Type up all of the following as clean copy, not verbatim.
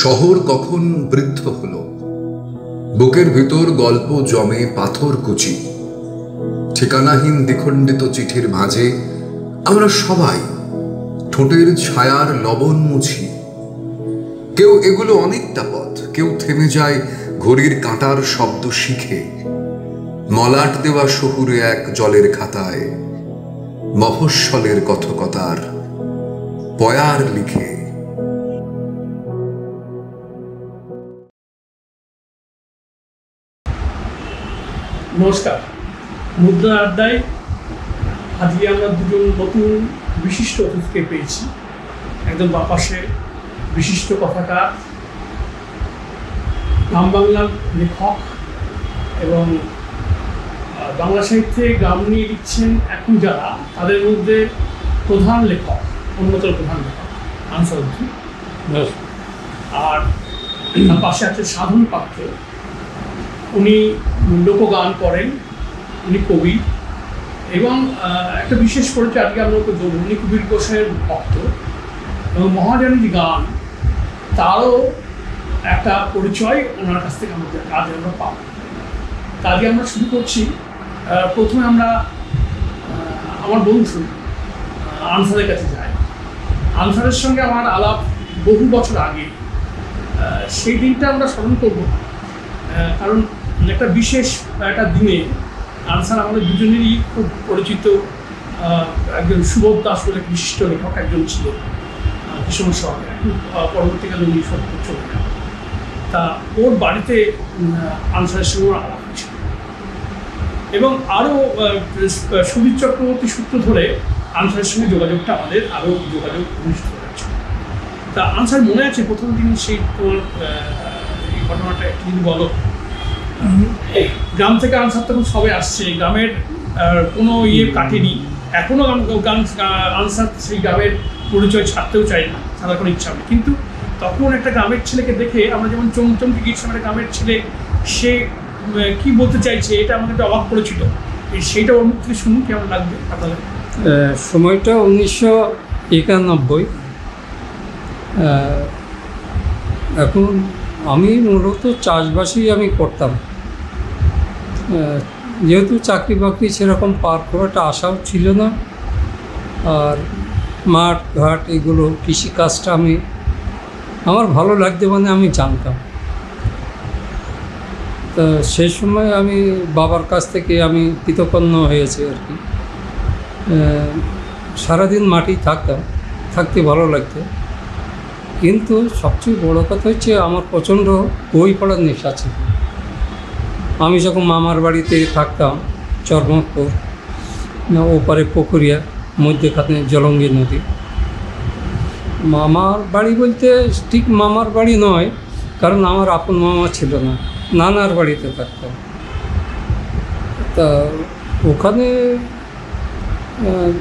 শহর কখন বৃদ্ধ হলো, বুকের ভিতর গল্প জমে পাথর কুচি, ঠিকানাহীন দ্বিখণ্ডিত চিঠির মাঝে আমরা সবাই ঠোঁটের ছায়ার লবণ মুছি। কেউ এগুলো অনেকটা পথ, কেউ থেমে যায় ঘড়ির কাঁটার শব্দ শিখে, মলাট দেওয়া শহুরে এক জলের খাতায় মফস্বলের কথকতার পয়ার লিখে। নমস্কার, মুদ্রা আড্ডায় আজকে আমরা দুজন নতুন বিশিষ্ট অতিথিকে পেয়েছি। একদম বাপাসে বিশিষ্ট কথাকার, গ্রাম বাংলার লেখক এবং বাংলা সাহিত্যে গ্রাম নিয়ে লিখছেন এখন যারা, তাদের মধ্যে প্রধান লেখক, অন্যতম প্রধান লেখক আনসার উদ্দিন। আর তার পাশে আছে সাধন পাত্র। উনি লোকগান করেন, উনি কবি এবং একটা বিশেষ পরিচয় আজকে আমরা ওকে বলব, উনি কবির গোসাইয়ের ভক্ত এবং মহাজনীর গান, তারও একটা পরিচয় ওনার কাছ থেকে আমাদের কাজে আমরা পাব। কাজে আমরা শুরু করছি। প্রথমে আমরা আমার বন্ধু আনসারের কাছে যাই। আনসারের সঙ্গে আমার আলাপ বহু বছর আগে। সেই দিনটা আমরা স্মরণ করব, কারণ একটা বিশেষ একটা দিনে আনসার আমাদের দুজনেরই খুব পরিচিত একজন সুবোধ দাস বলে বিশিষ্ট লেখক একজন ছিল ভীষণ শহরে, পরবর্তীকালে উনি সত্যি চলে যান। তা ওর বাড়িতে আনসারের সঙ্গে আলাপ হয়েছিল এবং আরও সুবীর চক্রবর্তী সূত্র ধরে আনসারের সঙ্গে যোগাযোগটা আমাদের আরও যোগাযোগ ঘনিষ্ঠ হয়েছিল। তা আনসার মনে আছে প্রথম দিন সেই তোমার এই ঘটনাটা একটু যদি বলো। গ্রাম থেকে আনসার তখন সবে আসছে, গ্রামের কোনো কাটেনি, এখনও আনসার সেই গ্রামের পরিচয় ছাড়তেও চাই না, ছাড়ার কোনো ইচ্ছা নেই। কিন্তু তখন একটা গ্রামের ছেলেকে দেখে আমরা যেমন চমচমকে গিয়েছিলাম, একটা গ্রামের ছেলে সে কি বলতে চাইছে এটা আমাকে একটু অবাক করেছিল। সেইটা ওর মুখ থেকে শুনুন কেমন লাগবে আপনাদের। সময়টা 1991। এখন আমি মূলত চাষবাসই আমি করতাম, যেহেতু চাকরি বাকরি সেরকম পার খুব একটা আশাও ছিল না। আর মাঠ ঘাট এগুলো কৃষিকাজটা আমার ভালো লাগতো, মানে আমি জানতাম। তা সেই সময় আমি বাবার কাছ থেকে আমি কৃতকর্ণ হয়েছি আর কি। সারাদিন মাটি থাকতে ভালো লাগতো। কিন্তু সবচেয়ে বড় কথা হচ্ছে আমার প্রচণ্ড বই পড়ার নেশা ছিল। আমি যখন মামার বাড়িতে থাকতাম চরমতপুর, ওপারে পুকুরিয়া, মধ্যখানে জলঙ্গি নদী। মামার বাড়ি বলতে ঠিক মামার বাড়ি নয়, কারণ আমার আপন মামা ছিল না, নানার বাড়িতে থাকতাম। তা ওখানে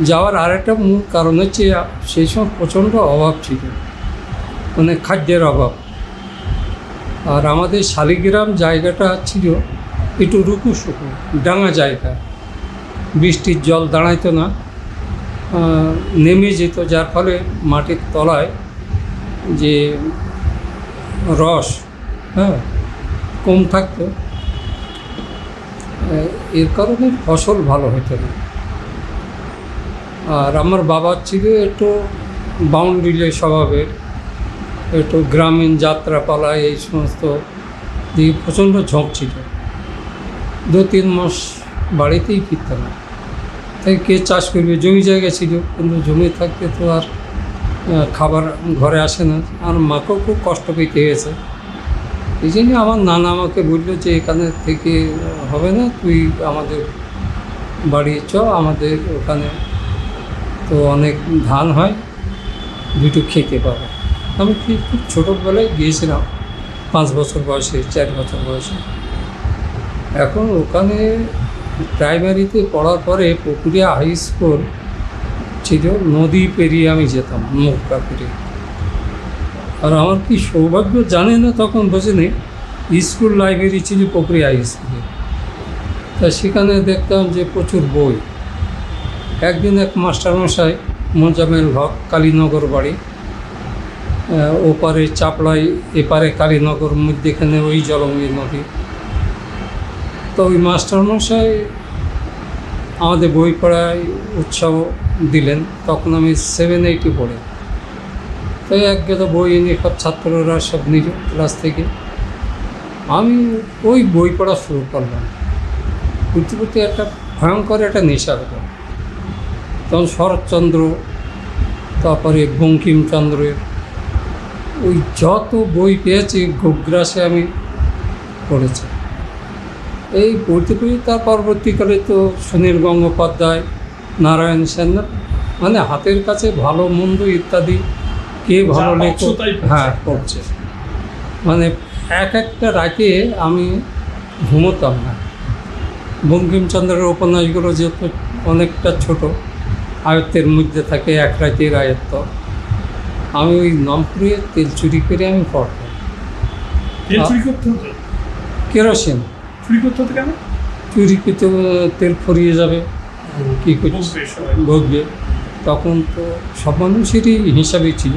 যাওয়ার আরেকটা মূল কারণ হচ্ছে সেই সময় প্রচণ্ড অভাব ছিল, মানে খাদ্যের অভাব। আর আমাদের শালিগ্রাম জায়গাটা ছিল একটু রুকুশুকু ডাঙা জায়গা, বৃষ্টির জল দাঁড়াইতো না, নেমে যেত, যার ফলে মাটির তলায় যে রস কম থাকতো, এর কারণে ফসল ভালো হতো না। আর আমার বাবা ছিল একটু বাউন্ডুলে স্বভাবের, একটু গ্রামীণ যাত্রাপালা এই সমস্ত দিকে প্রচণ্ড ঝোঁক ছিল। 2-3 মাস বাড়িতেই ফিরত না। তাই কে চাষ করবে, জমি জায়গা ছিল, কিন্তু জমি থাকতে তো আর খাবার ঘরে আসে না। আর মাকেও খুব কষ্ট পেতে হয়েছে। এই জন্য আমার নানা আমাকে বললো যে এখানে থেকে হবে না, তুই আমাদের বাড়ি চ, আমাদের ওখানে তো অনেক ধান হয়, দুটো খেতে পাবো। আমি খুব ছোটোবেলায় গিয়েছিলাম, 5 বছর বয়সে, 4 বছর বয়সে। এখন ওখানে প্রাইমারিতে পড়ার পরে পুকুরিয়া হাই স্কুল ছিল, নদী পেরিয়ে আমি যেতাম নৌকা করে। আর আমার কি সৌভাগ্য জানে না, তখন বোঝেনি, স্কুল লাইব্রেরি ছিল পুকুরিয়া হাই স্কুলে। তা সেখানে দেখতাম যে প্রচুর বই। একদিন এক মাস্টারমশাই মোজামেল হক, কালীনগর বাড়ি, ওপারে চাপড়াই, এপারে কালীনগর, মধ্যেখানে ওই জলঙ্গি নদী। তো ওই মাস্টারমশাই আমাদের বই পড়ায় উৎসাহ দিলেন। তখন আমি 7-8 পড়ে। তাই এক গেদা বই এনে সব ছাত্ররা সব নিল ক্লাস থেকে। আমি ওই বই পড়া শুরু করলাম। পড়তে পড়তে একটা ভয়ঙ্কর একটা নেশা হলো। তখন শরৎচন্দ্র, তারপরে বঙ্কিমচন্দ্রের ওই যত বই পেয়েছি গোগ্রাসে আমি পড়েছি। এই পড়তে পড়তে তার পরবর্তীকালে তো সুনীল গঙ্গোপাধ্যায়, নারায়ণ সেন, মানে হাতের কাছে ভালো মন্দ ইত্যাদি কে ভালো লেখক, হ্যাঁ পড়ছে। মানে একটা রাতে আমি ঘুমোতাম না। বঙ্কিমচন্দ্রের উপন্যাসগুলো যেহেতু অনেকটা ছোট, আয়ত্তের মধ্যে থাকে, এক রাতের আয়ত্ত, আমি ওই নমপুরে তেল চুরি করে আমি পড়তাম। কেরোসিন চুরি করতে হতো কেন? চুরি করতে তেল ফুরিয়ে যাবে, কী করছে ভোগবে। তখন তো সব মানুষেরই হিসাবই ছিল।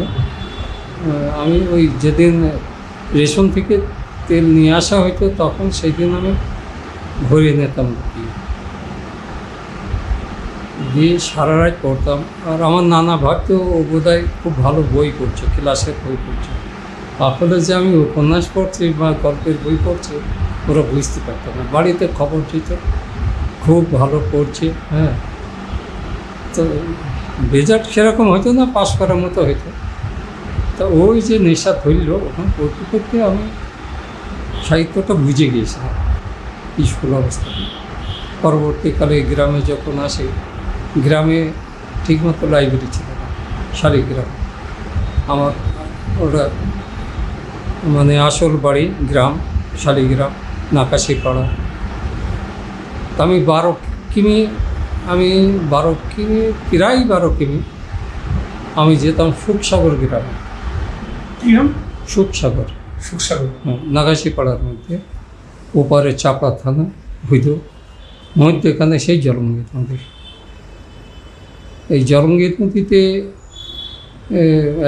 আমি ওই যেদিন রেশন থেকে তেল নিয়ে আসা হতো তখন সেই দিন আমি ভরে নিতাম দিয়ে সারা রাত পড়তাম। আর আমার নানা ভাবতো ও বোধহয় খুব ভালো বই পড়ছে, ক্লাসের বই পড়ছে। আসলে যে আমি উপন্যাস পড়ছি বা গল্পের বই পড়ছি ওরা বুঝতে পারতো না। বাড়িতে খবর দিত খুব ভালো পড়ছে, হ্যাঁ। তো রেজাল্ট সেরকম হতো না, পাস করার মতো হতো। তা ওই যে নেশা ধরল, ওখানে পড়তে পড়তে আমি সাহিত্যটা বুঝে গিয়েছিলাম স্কুল অবস্থায়। পরবর্তীকালে গ্রামে যখন আসি, গ্রামে ঠিকমতো লাইব্রেরি ছিল না। শালিগ্রাম আমার ওটা মানে আসল বাড়ি, গ্রাম শালিগ্রাম, নাকাশিপাড়া। তা আমি 12 কিমি প্রায় 12 কিমি আমি যেতাম সুখসাগর গ্রামে। কি নাম? সুখসাগর, সুখসাগর, নাগাশিপাড়ার মধ্যে, ওপারে চাপড়া থানা হইত, মধ্যেখানে সেই জলঙ্গিত নদী। এই জলঙ্গিত নদীতে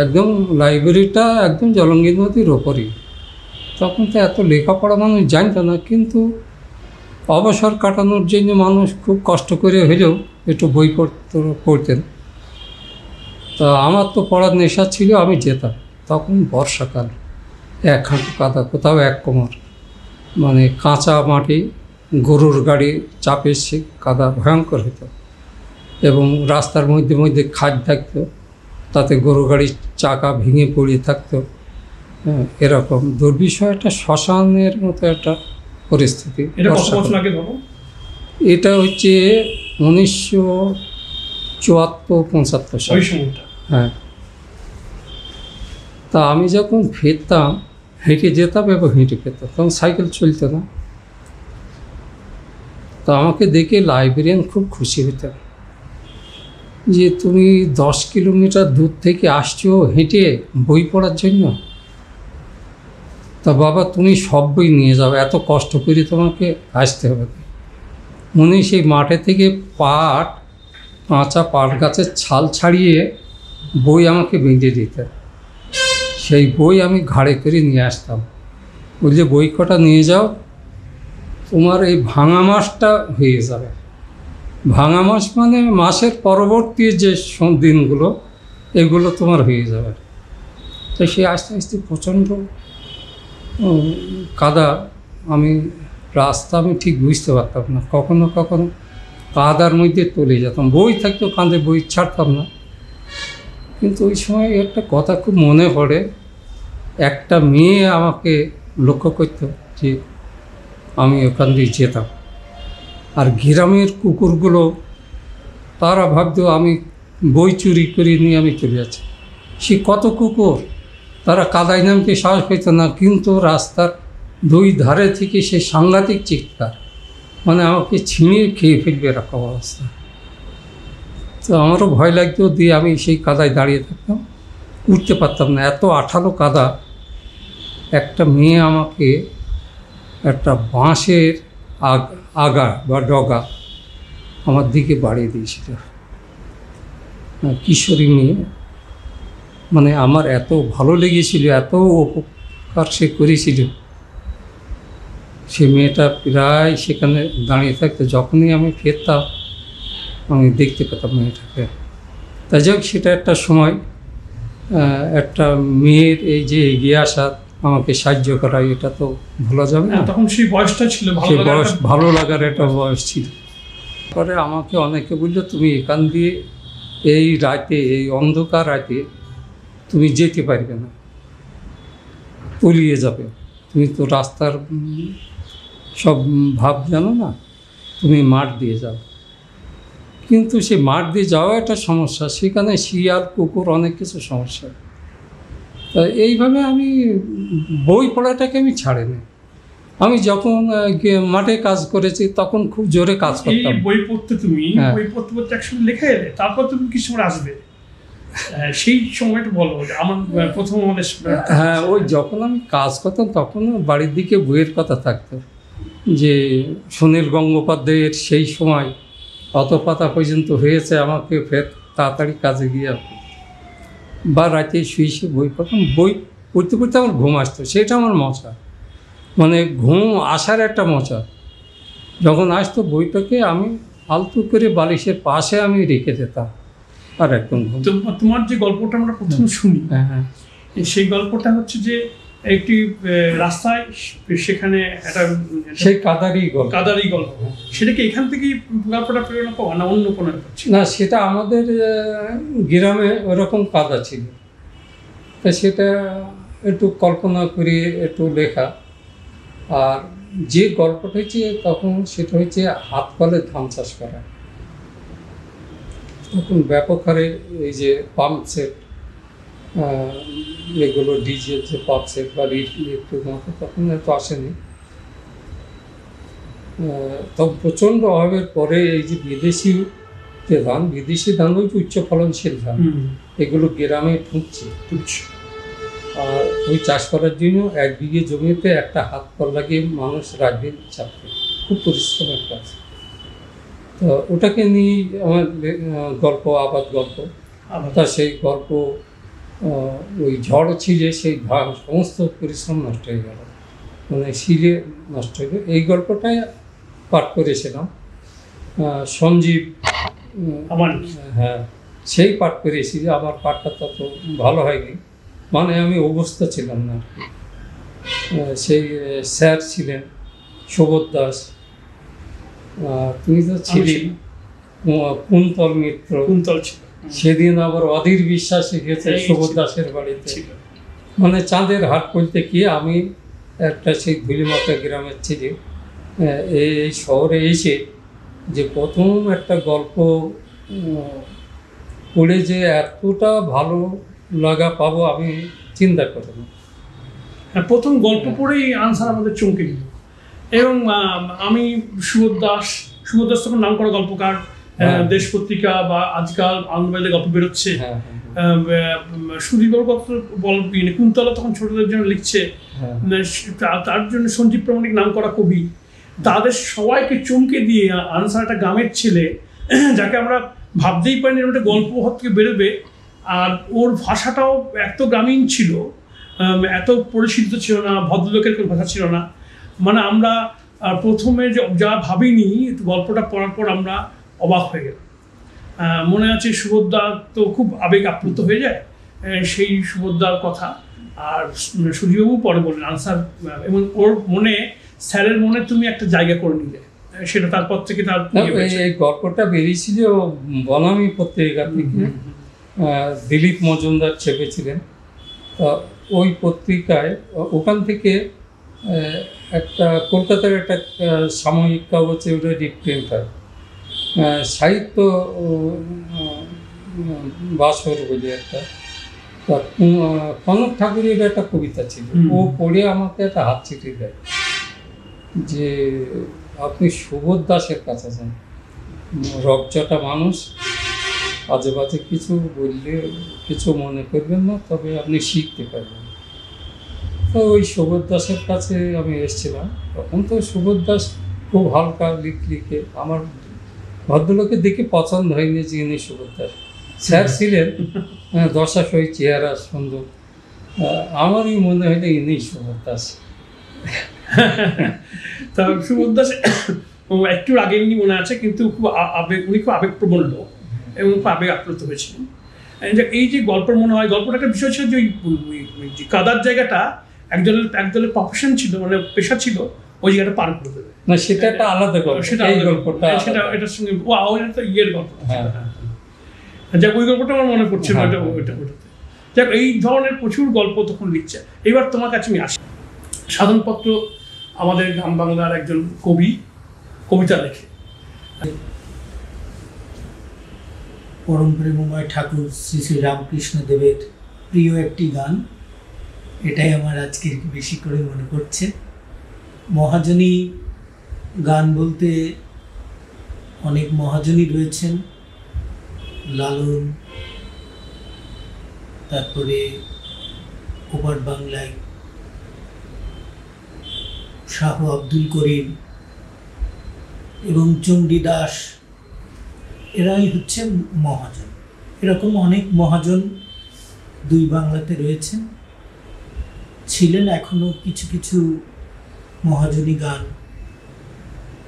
একদম লাইব্রেরিটা একদম জলঙ্গিত নদীর ওপরই। তখন তো এত লেখাপড়া মানুষ জানতো না, কিন্তু অবসর কাটানোর জন্য মানুষ খুব কষ্ট করে হলেও একটু বই পড়তেন। তা আমার তো পড়ার নেশা ছিল, আমি যেতাম। তখন বর্ষাকাল, 1 হাঁটু কাদা, কোথাও 1 কোমর, মানে কাঁচা মাটি, গরুর গাড়ি চাপে সে কাদা ভয়ঙ্কর হতো। এবং রাস্তার মধ্যে মধ্যে খাদ থাকতো, তাতে গরু গাড়ির চাকা ভেঙে পড়ে থাকতো। হ্যাঁ, এরকম দুর্বিষহ একটা শ্মশানের মতো একটা পরিস্থিতি। এটা হচ্ছে 1974-75 সাল। হ্যাঁ। তা আমি যখন ফিরতাম হেঁটে যেতাম এবং হেঁটে ফিরতাম, তখন সাইকেল চলতো না। তা আমাকে দেখে লাইব্রেরিয়ান খুব খুশি হতো যে তুমি 10 কিলোমিটার দূর থেকে আসছো হেঁটে বই পড়ার জন্য। তা বাবা তুমি সব বই নিয়ে যাও, এত কষ্ট করে তোমাকে আসতে হবে। উনি সেই মাঠে থেকে কাঁচা পাট গাছের ছাল ছাড়িয়ে বই আমাকে বেঁধে দিতেন। সেই বই আমি ঘাড়ে করে নিয়ে আসতাম। বলছে বই কটা নিয়ে যাও, তোমার এই ভাঙা মাসটা হয়ে যাবে। ভাঙা মাস মানে মাসের পরবর্তী যে দিনগুলো, এগুলো তোমার হয়ে যাবে। তো সে আস্তে আস্তে প্রচণ্ড কাদা, আমি রাস্তা আমি ঠিক বুঝতে পারতাম না। কখনো কখনো কাদার মধ্যে তলে যেতাম, বই থাকতো কাঁধে, বই ছাড়তাম না। কিন্তু ওই সময় একটা কথা খুব মনে পড়ে, একটা মেয়ে আমাকে লক্ষ্য করতো যে আমি ওখান দিয়ে যেতাম। আর গ্রামের কুকুরগুলো তারা ভাবতো আমি বই চুরি করে নিয়ে আমি চলে যাচ্ছি। সে কত কুকুর, তারা কাদায় নামতে সাহস পেত না, কিন্তু রাস্তার 2 ধারে থেকে সে সাংঘাতিক চিৎকার, মানে আমাকে ছিঁড়ে খেয়ে ফেলবে এরকম অবস্থা। তো আমারও ভয় লাগতো, দিয়ে আমি সেই কাদায় দাঁড়িয়ে থাকতাম, উঠতে পারতাম না, এত আঠালো কাদা। একটা মেয়ে আমাকে একটা বাঁশের আগা বা ডগা আমার দিকে বাড়িয়ে দিয়েছিল, কিশোরী মেয়ে। মানে আমার এত ভালো লেগেছিল, এত উপকার সে করেছিল। সে মেয়েটা প্রায় সেখানে দাঁড়িয়ে থাকতো, যখনই আমি ফিরতাম আমি দেখতে পেতাম মেয়েটাকে। তাই যাক, সেটা একটা সময়, একটা মেয়ের এই যে এগিয়ে আসা, আমাকে সাহায্য করা, এটা তো ভোলা যাবে না। তখন সেই বয়সটা ছিল, সেই বয়স, ভালো লাগার একটা বয়স ছিল। পরে আমাকে অনেকে বললো, তুমি এখান দিয়ে এই রাতে, এই অন্ধকার রাতে তুমি যেতে পারবে না, তলিয়ে যাবে, তুমি তো রাস্তার সব ভাব জানো না, তুমি মাঠ দিয়ে যাও। কিন্তু সে মাঠ দিয়ে যাওয়া একটা সমস্যা, সেখানে শিয়াল, কুকুর, অনেক কিছু সমস্যা। তা এইভাবে আমি বই পড়াটাকে আমি ছাড়িনি। আমি যখন মাঠে কাজ করেছি তখন খুব জোরে কাজ করতাম। বই পড়তে তুমি বই পড়তে পড়তে একসময় লেখা এলে, তারপর তুমি কিছু সময় আসবে, সেই সময়টা বলো। আমার প্রথম আমাদের হ্যাঁ, ওই যখন আমি কাজ করতাম তখন বাড়ির দিকে বইয়ের কথা থাকতো, যে সুনীল গঙ্গোপাধ্যায়ের সেই সময় অত পাতা পর্যন্ত হয়েছে, আমাকে ফের তাড়াতাড়ি কাজে গিয়ে বা রাতে শুয়ে শুয়ে বই পড়তাম। বই পড়তে পড়তে আমার ঘুম আসতো, সেটা আমার মজা, মানে ঘুম আসার একটা মজা। যখন আসতো বইটাকে আমি আলতু করে বালিশের পাশে আমি রেখে দিতাম, আর একদম ঘুম। তোমার যে গল্পটা আমরা প্রথম শুনি, হ্যাঁ, সেই গল্পটা হচ্ছে যে একটি রাস্তায়, সেখানে একটা সেই কাদারি গল্প, সেটা কি এখান থেকেই গল্পটা প্রেরণা পাওয়া, না অন্য কোনো? না, সেটা আমাদের গ্রামে ওরকম কাদা ছিল, তা সেটা একটু কল্পনা করে একটু লেখা। আর যে গল্পটা হচ্ছে তখন, সেটা হচ্ছে হাত কলে ধান চাষ করা। তখন ব্যাপক হারে এই যে পাম্প সেট, এগুলো ডিজেল যে পাম্প সেট বা ইলেকট্রিক মোটর তখন এত আসেনি। তখন প্রচণ্ড অভাবের পরে এই যে বিদেশি ধান ওই উচ্চ ফলনশীল ধান, এগুলো গ্রামে ঠুকছে। আর ওই চাষ করার জন্য 1 বিঘে জমিতে একটা হাত কল লাগিয়ে মানুষ রাতদিন চাপবে, খুব পরিশ্রমের কাজ। তো ওটাকে নিয়ে আমার গল্প, আবাদ গল্প। তা সেই গল্প, ওই ঝড় ছিলে সেই ধান সমস্ত পরিশ্রম নষ্ট হয়ে গেল, মানে শিলে নষ্ট হয়ে গেল। এই গল্পটাই পাঠ করেছিলাম সঞ্জীব, হ্যাঁ, সেই পাঠ করেছি। আমার পাঠটা তত ভালো হয়নি, মানে আমি অবস্থা ছিলাম না। সেই স্যার ছিলেন সুবোধ দাস, তুমি তো ছিলি, কুন্তল মিত্র, সেদিন আবার অধীর বিশ্বাস শিখেছে সুবোধ দাসের বাড়িতে। মানে চাঁদের হাট বলতে কি, আমি একটা সেই ধুলিমাতা গ্রামের ছিল, এই শহরে এসে যে প্রথম একটা গল্প পড়ে যে এতটা ভালো লাগা পাবো আমি চিন্তা করিনি। প্রথম গল্প পড়েই আনসার আমাদের চমকে দিল। এবং আমি সুবোধ দাস তখন নাম করা গল্পকার, দেশ পত্রিকা বা আজকাল আনন্দবাজারে গল্প বেরোচ্ছে। সুদীপবাবু কত কুন্তলা তখন ছোটদের জন্য লিখছে, তার জন্য সঞ্জীব প্রামাণিক নাম করা কবি, তাদের সবাইকে চমকে দিয়ে আনসার একটা গ্রামের ছেলে, যাকে আমরা ভাবতেই পারিনি একটা গল্প হাত থেকে বেরোবে। আর ওর ভাষাটাও এত গ্রামীণ ছিল, এত পরিচিত ছিল না, ভদ্রলোকের কোনো ভাষা ছিল না। মানে আমরা প্রথমে যা ভাবিনি, গল্পটা পড়ার পর আমরা অবাক হয়ে গেলাম। মনে আছে সুবোধদা তো খুব আবেগ আপ্লুত হয়ে যায়, সেই সুবোধদার কথা। আর সুজিবাবু পরে বললেন আনসার, এবং ওর মনে, স্যারের মনে তুমি একটা জায়গা করে নিলে, সেটা তারপর থেকে তার এই গল্পটা বেরিয়েছিল বনামী পত্রিকা থেকে, দিলীপ মজুমদার ছেপেছিলেন। ওই পত্রিকায়, ওখান থেকে একটা কলকাতার একটা সাময়িক কাগজে ওটা রিপ্রিন্ট হয়, সাহিত্য বাসর বলে একটা। কনক ঠাকুরের একটা কবিতা ছিল, ও পড়ে আমাকে একটা হাত চিঠি দেয় যে আপনি সুবোধ দাসের কাছে যান, রকচটা মানুষ, আজে বাজে কিছু বললে কিছু মনে করবেন না, তবে আপনি শিখতে পারবেন। তো ওই সুবোধ দাসের কাছে আমি এসেছিলাম। তখন তো সুবোধ দাস খুব হালকা লিখে, আমার ভদ্রলোকের দেখে পছন্দ হয়নি যে ইনি সুবোধ দাস। স্যার ছিলেন দশা সই চেহারা সুন্দর, আমারই মনে হইলে ইনি সুবোধ দাস। তা সুবোধ দাস একটু আগে এমনি মনে আছে, কিন্তু খুব উনি খুব আবেগপ্রবণ লোক এবং খুব আবেগ আপ্লুত হয়েছিলেন। এই যে গল্পের মনে হয় গল্পটা একটা বিষয় ছিল যে ওই কাদার জায়গাটা একদলের প্রফেশন ছিল, মানে পেশা ছিল, ওই জায়গাটা পার করে দেবে না, সেটা একটা আলাদা গল্প, সেটা গল্পটা সেটা এটার সঙ্গে ওটা তো ইয়ের গল্প। যাক ওই গল্পটা আমার মনে পড়ছে না, ওটাতে যাক এই ধরনের প্রচুর গল্প তখন লিখছে। এবার তোমার কাছে আমি আসি। সাধনপত্র আমাদের গ্রাম বাংলার একজন কবি কবিতা লেখে। পরম প্রেমময় ঠাকুর শ্রী শ্রী রামকৃষ্ণ দেবের প্রিয় একটি গান, এটাই আমার আজকে বেশি করে মনে পড়ছে। মহাজনী গান বলতে অনেক মহাজনী রয়েছেন, লালন, তারপরে ওপার বাংলায় শাহ আব্দুল করিম এবং চণ্ডীদাস, এরাই হচ্ছে মহাজন। এরকম অনেক মহাজন দুই বাংলাতে রয়েছেন, ছিলেন, এখনো কিছু কিছু মহাজনী গান।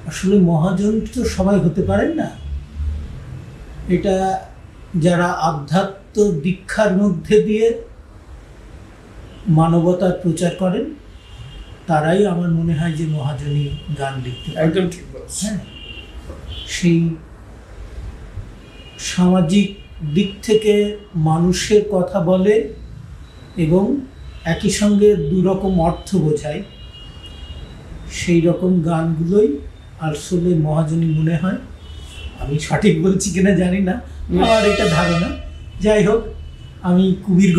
আসলে মহাজন তো সবাই হতে পারেন না, এটা যারা আধ্যাত্ম দীক্ষার মধ্যে দিয়ে মানবতার প্রচার করেন তারাই আমার মনে হয় যে মহাজনী গান লিখতে পারেন। একদম ঠিক বলছেন। হ্যাঁ, সেই সামাজিক দিক থেকে মানুষের কথা বলে এবং একই সঙ্গে দুরকম অর্থ বোঝায়, সেই রকম গানগুলোই আসলে মহাজনী মনে হয়। আমি সঠিক বলছি কিনা জানি না, আমার এটা ধারণা। যাই হোক, আমি কবির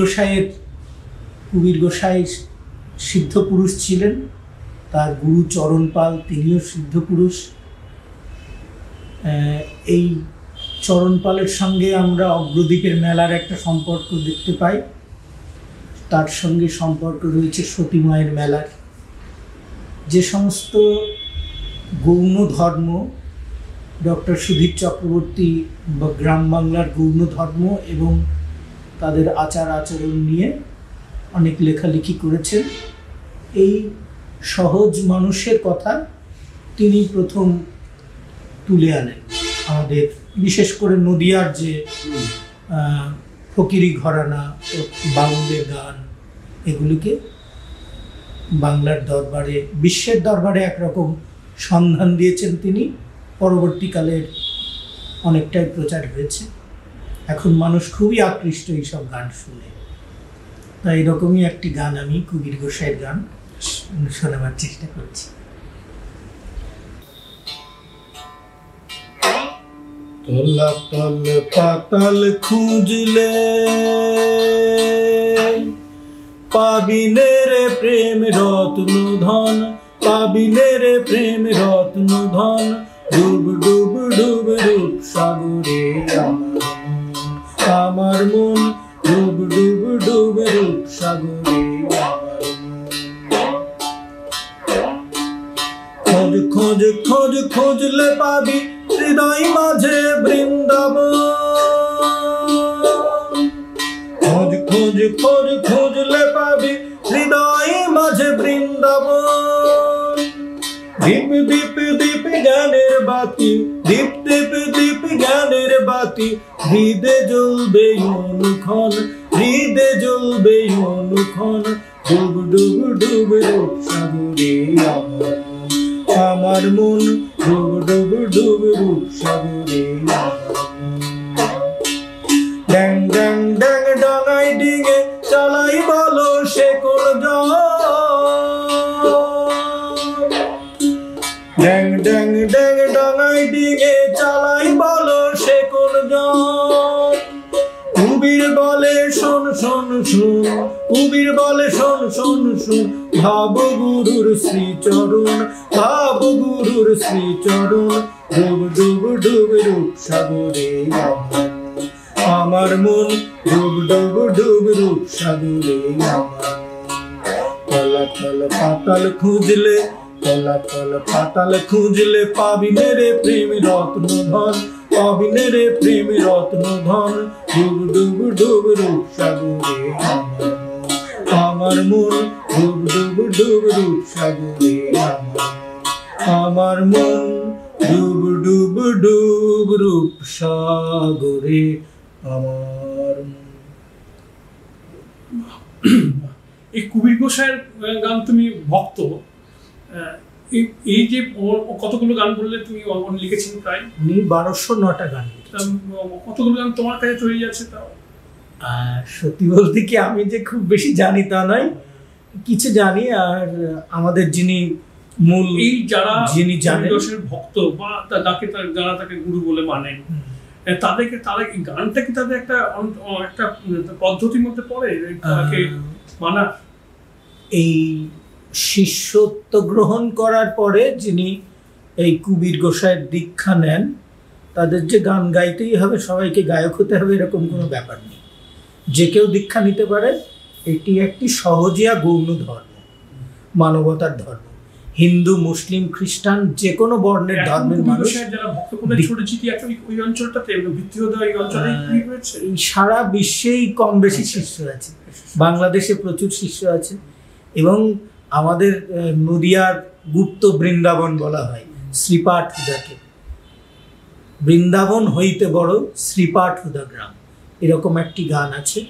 গোসাই সিদ্ধ পুরুষ ছিলেন, তার গুরু চরণ পাল তিনিও সিদ্ধ পুরুষ। এই চরণ পালের সঙ্গে আমরা অগ্রদ্বীপের মেলার একটা সম্পর্ক দেখতে পাই, তার সঙ্গে সম্পর্ক রয়েছে সতী মায়ের মেলার। যে সমস্ত গৌণ ধর্ম ডক্টর সুধীর চক্রবর্তী বা গ্রাম বাংলার গৌণ ধর্ম এবং তাদের আচার আচরণ নিয়ে অনেক লেখালেখি করেছেন, এই সহজ মানুষের কথা তিনি প্রথম তুলে আনেন। আমাদের বিশেষ করে নদিয়ার যে ফকিরি ঘরানা, বাউলের গান, এগুলিকে বাংলার দরবারে, বিশ্বের দরবারে একরকম সন্ধান দিয়েছেন তিনি। পরবর্তীকালের অনেকটাই প্রচার হয়েছে, এখন মানুষ খুবই আকৃষ্ট এইসব গান শুনে। তাই এরকমই একটি গান আমি কবির গোসাইয়ের গান শোনাবার চেষ্টা করছি। তলাতল পাতাল খুঁজলে পাবিনে রে প্রেম রত্ন ধন, পাবিনে রে প্রেম রত্ন ধন, ডুব ডুব ডুব রূপ সাগরে আমার মন, ডুব ডুব ডুব রূপ সাগরে খোঁজ খোঁজ খোঁজ খুঁজলে পাবি হৃদয় মাঝে বৃন্দাবন, খোঁজ খোঁজ খোঁজ খুঁজলে পাবি হৃদয় মাঝে বৃন্দাবন। দীপ দীপ দীপ জ্ঞানের বাতি, দীপ দীপ দীপ জ্ঞানের বাতি, হৃদে জ্বলবে অনুক্ষণ, হৃদে জ্বলবে অনুক্ষণ, ডুব ডুব ডুব রূপ সাগরে আমার মন, ডুব ডুব ডুব রূপ সাগরে। ড্যাং ড্যাং ড্যাং ডাঙাই ডিঙে চালাই বলো শেকড় জল, ড্যাং ড্যাং ড্যাং ডাঙাই ডিঙে চালাই বলো শেকড় জল। কবির বলে শোন শোন শোন, কবির বলে শোন শোন শোন, ভাব গুরুর শ্রীচরণ, ভাব গুরুর শ্রীচরণ, ডুব ডুব ডুব রূপ সাগরে আমার মন, ডুব ডুব ডুব রূপ সাগরে আমার। তলাতল পাতাল খুঁজলে, তলাতল পাতাল খুঁজলে পাবি রে প্রেম রত্ন ধন, অবিনেরে প্রেম রত্ন ধন ডুব ডুব ডুব রূপ সাগরে আমার মন ডুব ডুব ডুব রূপ সাগরে আমার মন ডুব ডুব ডুব রূপ সাগরে আমার মন। এই কুবির গোসাইয়ের গান তুমি ভক্ত, এই যে কতগুলো গান বললে তুমি লিখেছেন? প্রায় উনি 1209টা গান লিখেছেন। কতগুলো গান তোমার কাছে তৈরি আছে? তাও সত্যি বলতে কি আমি যে খুব বেশি জানি তা নয়, কিছু জানি। আর আমাদের যিনি মূল এই যারা যিনি জানেন ভক্ত বা যারা তাকে গুরু বলে মানেন, তাদেরকে এই গানটা কি তাদের একটা পদ্ধতির মধ্যে পড়ে তাকে মানা? এই শিষ্যত্ব গ্রহণ করার পরে যিনি এই কুবির গোসাইয়ের দীক্ষা নেন, তাদের যে গান গাইতেই হবে, সবাইকে গায়ক হতে হবে এরকম কোনো ব্যাপার নেই। যে কেউ দীক্ষা নিতে পারে। এটি একটি সহজিয়া গৌণ ধর্ম, মানবতার ধর্ম। হিন্দু, মুসলিম, খ্রিস্টান যে কোনো বর্ণের ধর্মের মানুষ সারা বিশ্বেই কম বেশি শিষ্য আছে। বাংলাদেশে প্রচুর শিষ্য আছে এবং আমাদের নদিয়ার গুপ্ত বৃন্দাবন বলা হয় শ্রীপাঠ হুদাকে। বৃন্দাবন হইতে বড় শ্রীপাঠ হুদা গ্রাম, এরকম একটি গান আছে।